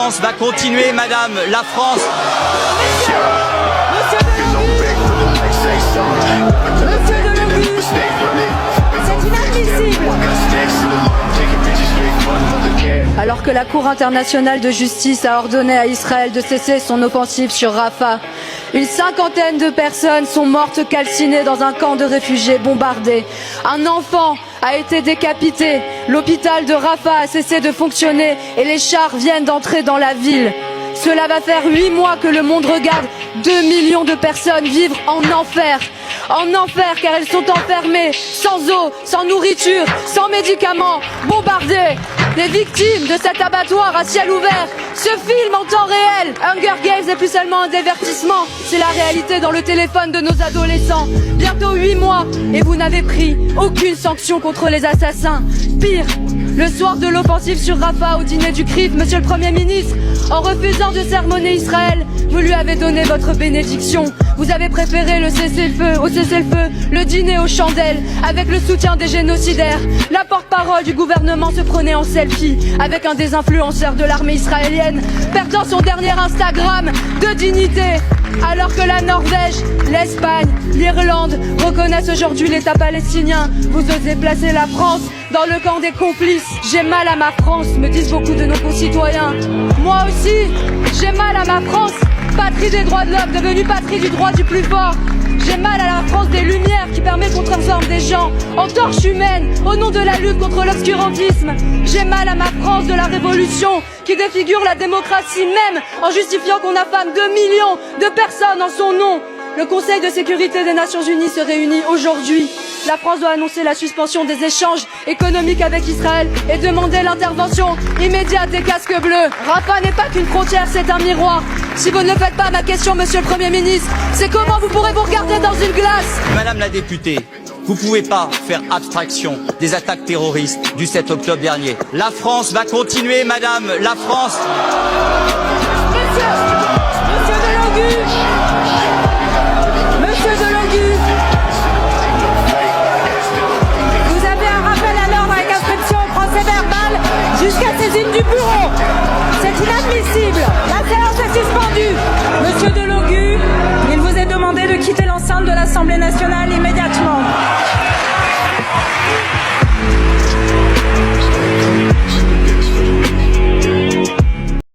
France va continuer, madame, la France. Monsieur Delongus, c'est inadmissible. Alors que la Cour internationale de justice a ordonné à Israël de cesser son offensive sur Rafah, une cinquantaine de personnes sont mortes calcinées dans un camp de réfugiés bombardé. Un enfant a été décapité. L'hôpital de Rafah a cessé de fonctionner et les chars viennent d'entrer dans la ville. Cela va faire 8 mois que le monde regarde 2 millions de personnes vivre en enfer. En enfer car elles sont enfermées, sans eau, sans nourriture, sans médicaments, bombardées. Les victimes de cet abattoir à ciel ouvert se filment en temps réel. Hunger Games n'est plus seulement un divertissement, c'est la réalité dans le téléphone de nos adolescents. Bientôt 8 mois et vous n'avez pris aucune sanction contre les assassins. Pire, le soir de l'offensive sur Rafah au dîner du CRIF, monsieur le Premier ministre, en refusant de sermonner Israël, vous lui avez donné votre bénédiction. Vous avez préféré au cessez-le-feu, le dîner aux chandelles, avec le soutien des génocidaires. La porte-parole du gouvernement se prenait en selfie avec un des influenceurs de l'armée israélienne, perdant son dernier Instagram de dignité. Alors que la Norvège, l'Espagne, l'Irlande reconnaissent aujourd'hui l'État palestinien, vous osez placer la France dans le camp des complices. J'ai mal à ma France, me disent beaucoup de nos concitoyens. Moi aussi, j'ai mal à ma France, patrie des droits de l'homme, devenue patrie du droit du plus fort. J'ai mal à la France des Lumières qui permet qu'on transforme des gens en torches humaines au nom de la lutte contre l'obscurantisme. J'ai mal à ma France de la Révolution qui défigure la démocratie même en justifiant qu'on affame 2 millions de personnes en son nom. Le Conseil de sécurité des Nations Unies se réunit aujourd'hui. La France doit annoncer la suspension des échanges économiques avec Israël et demander l'intervention immédiate des casques bleus. Rafah n'est pas qu'une frontière, c'est un miroir. Si vous ne le faites pas, ma question, monsieur le Premier ministre, c'est comment vous pourrez vous regarder dans une glace? Madame la députée, vous ne pouvez pas faire abstraction des attaques terroristes du 7 octobre dernier. La France va continuer, madame, la France. Monsieur Delongus, Monsieur Delongus, vous avez un rappel à l'ordre avec inscription au procès verbal jusqu'à saisine du bureau. C'est inadmissible. La séance est suspendue. Monsieur Delongus, il vous est demandé de quitter l'enceinte de l'Assemblée nationale